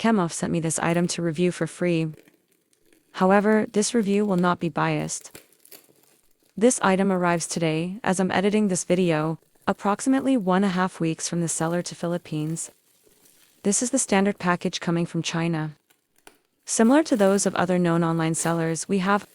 Kemove sent me this item to review for free. However, this review will not be biased. This item arrives today, as I'm editing this video, approximately 1.5 weeks from the seller to Philippines. This is the standard package coming from China. Similar to those of other known online sellers, we have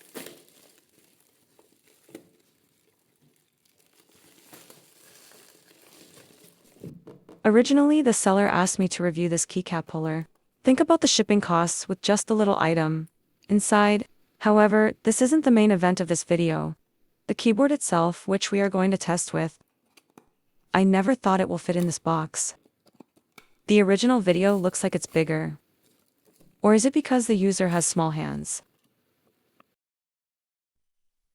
Originally, the seller asked me to review this keycap puller. Think about the shipping costs with just the little item inside. However, this isn't the main event of this video. The keyboard itself, which we are going to test with. I never thought it will fit in this box. The original video looks like it's bigger. Or is it because the user has small hands?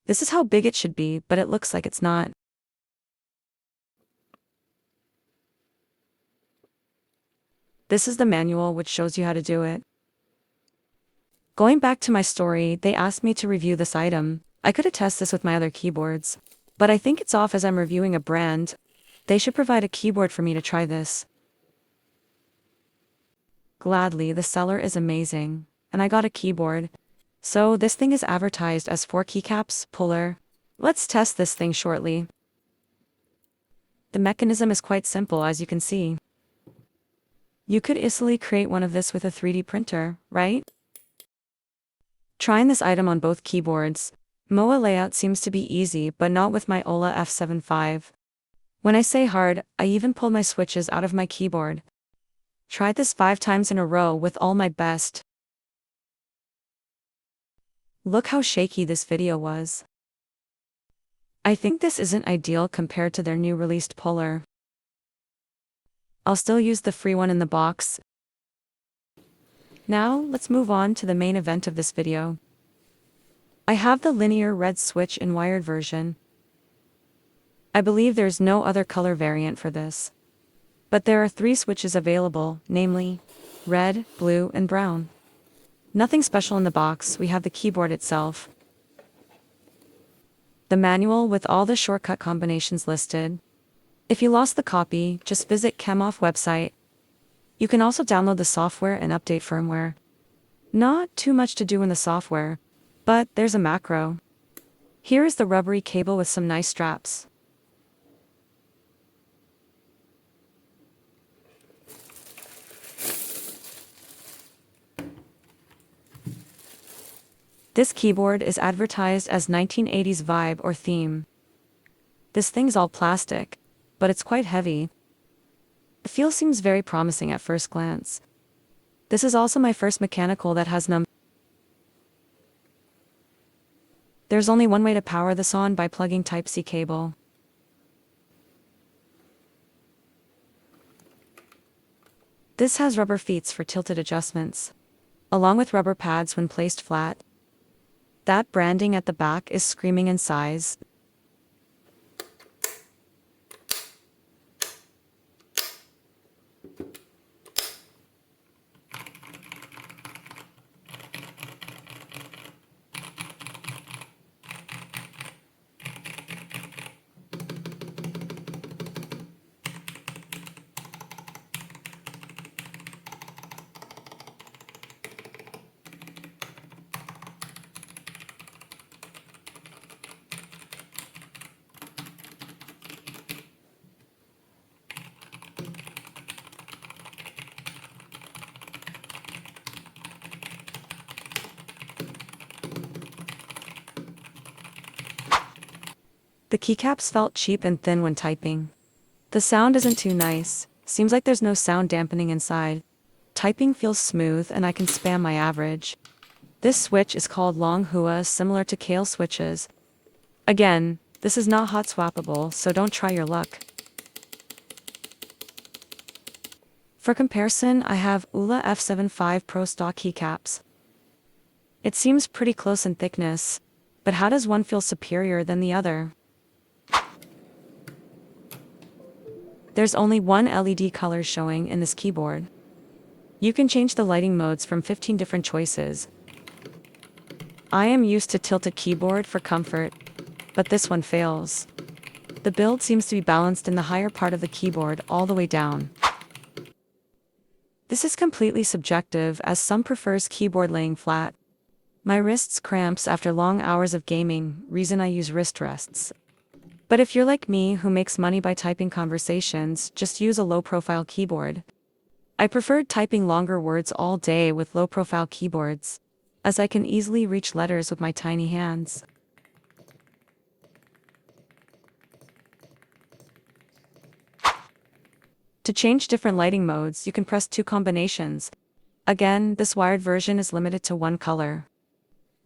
This is how big it should be, but it looks like it's not. This is the manual which shows you how to do it. Going back to my story, they asked me to review this item. I could attest this with my other keyboards, but I think it's off as I'm reviewing a brand. They should provide a keyboard for me to try this. Gladly, the seller is amazing, and I got a keyboard. So this thing is advertised as 4 keycaps, puller. Let's test this thing shortly. The mechanism is quite simple, as you can see. You could easily create one of this with a 3D printer, right? Trying this item on both keyboards, MOA layout seems to be easy, but not with my OLA F75. When I say hard, I even pulled my switches out of my keyboard. Tried this 5 times in a row with all my best. Look how shaky this video was. I think this isn't ideal compared to their new released puller. I'll still use the free one in the box. Now, let's move on to the main event of this video. I have the linear red switch in wired version. I believe there's no other color variant for this. But there are 3 switches available, namely red, blue, and brown. Nothing special in the box, we have the keyboard itself. The manual with all the shortcut combinations listed. If you lost the copy, just visit Kemove website. You can also download the software and update firmware. Not too much to do in the software, but there's a macro. Here is the rubbery cable with some nice straps. This keyboard is advertised as 1980s vibe or theme. This thing's all plastic, but it's quite heavy. The feel seems very promising at first glance. This is also my first mechanical that has There's only one way to power this on, by plugging Type-C cable. This has rubber feet for tilted adjustments, along with rubber pads when placed flat. That branding at the back is screaming in size. The keycaps felt cheap and thin when typing. The sound isn't too nice, seems like there's no sound dampening inside. Typing feels smooth and I can spam my average. This switch is called long hua, similar to Kale switches. Again, this is not hot swappable, so don't try your luck. For comparison, I have ULA F75 Pro stock keycaps. It seems pretty close in thickness, but how does one feel superior than the other? There's only one LED color showing in this keyboard. You can change the lighting modes from 15 different choices. I am used to tilted keyboard for comfort, but this one fails. The build seems to be balanced in the higher part of the keyboard all the way down. This is completely subjective as some prefers keyboard laying flat. My wrists cramps after long hours of gaming, reason I use wrist rests. But if you're like me who makes money by typing conversations, just use a low-profile keyboard. I preferred typing longer words all day with low-profile keyboards, as I can easily reach letters with my tiny hands. To change different lighting modes, you can press 2 combinations. Again, this wired version is limited to 1 color.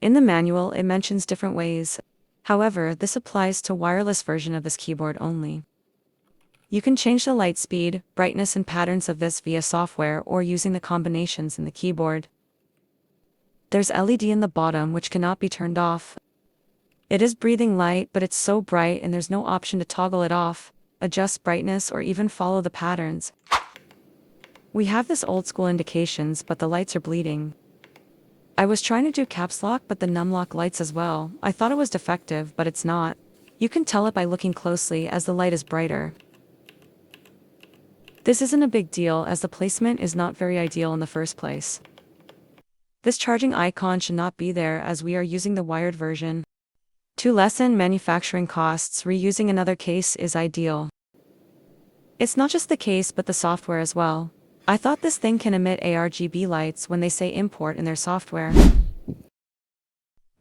In the manual, it mentions different ways. However, this applies to wireless version of this keyboard only. You can change the light speed, brightness and patterns of this via software or using the combinations in the keyboard. There's LED in the bottom which cannot be turned off. It is breathing light, but it's so bright and there's no option to toggle it off, adjust brightness or even follow the patterns. We have this old school indications, but the lights are bleeding. I was trying to do caps lock but the numlock lights as well. I thought it was defective, but it's not. You can tell it by looking closely as the light is brighter. This isn't a big deal as the placement is not very ideal in the first place. This charging icon should not be there as we are using the wired version. To lessen manufacturing costs, reusing another case is ideal. It's not just the case but the software as well. I thought this thing can emit ARGB lights when they say import in their software.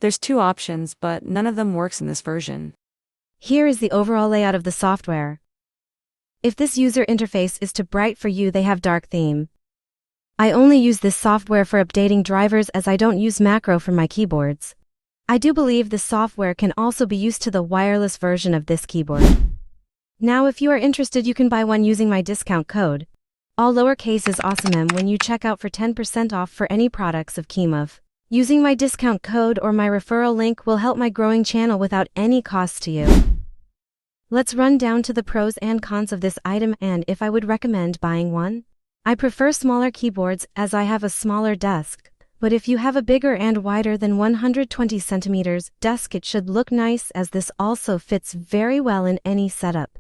There's 2 options, but none of them works in this version. Here is the overall layout of the software. If this user interface is too bright for you, they have dark theme. I only use this software for updating drivers as I don't use macro for my keyboards. I do believe this software can also be used to the wireless version of this keyboard. Now if you are interested, you can buy one using my discount code. All lowercase is awesome when you check out for 10% off for any products of Kemove. Using my discount code or my referral link will help my growing channel without any cost to you. Let's run down to the pros and cons of this item and if I would recommend buying one. I prefer smaller keyboards as I have a smaller desk, but if you have a bigger and wider than 120 centimeters desk, it should look nice as this also fits very well in any setup.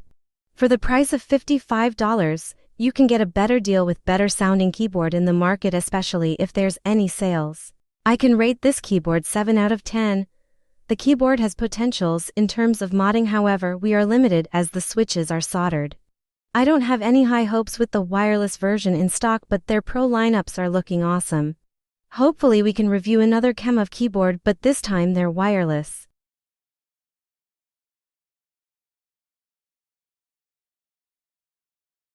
For the price of $55, you can get a better deal with better sounding keyboard in the market, especially if there's any sales. I can rate this keyboard 7 out of 10. The keyboard has potentials in terms of modding, however we are limited as the switches are soldered. I don't have any high hopes with the wireless version in stock, but their pro lineups are looking awesome. Hopefully we can review another Kemove keyboard, but this time they're wireless.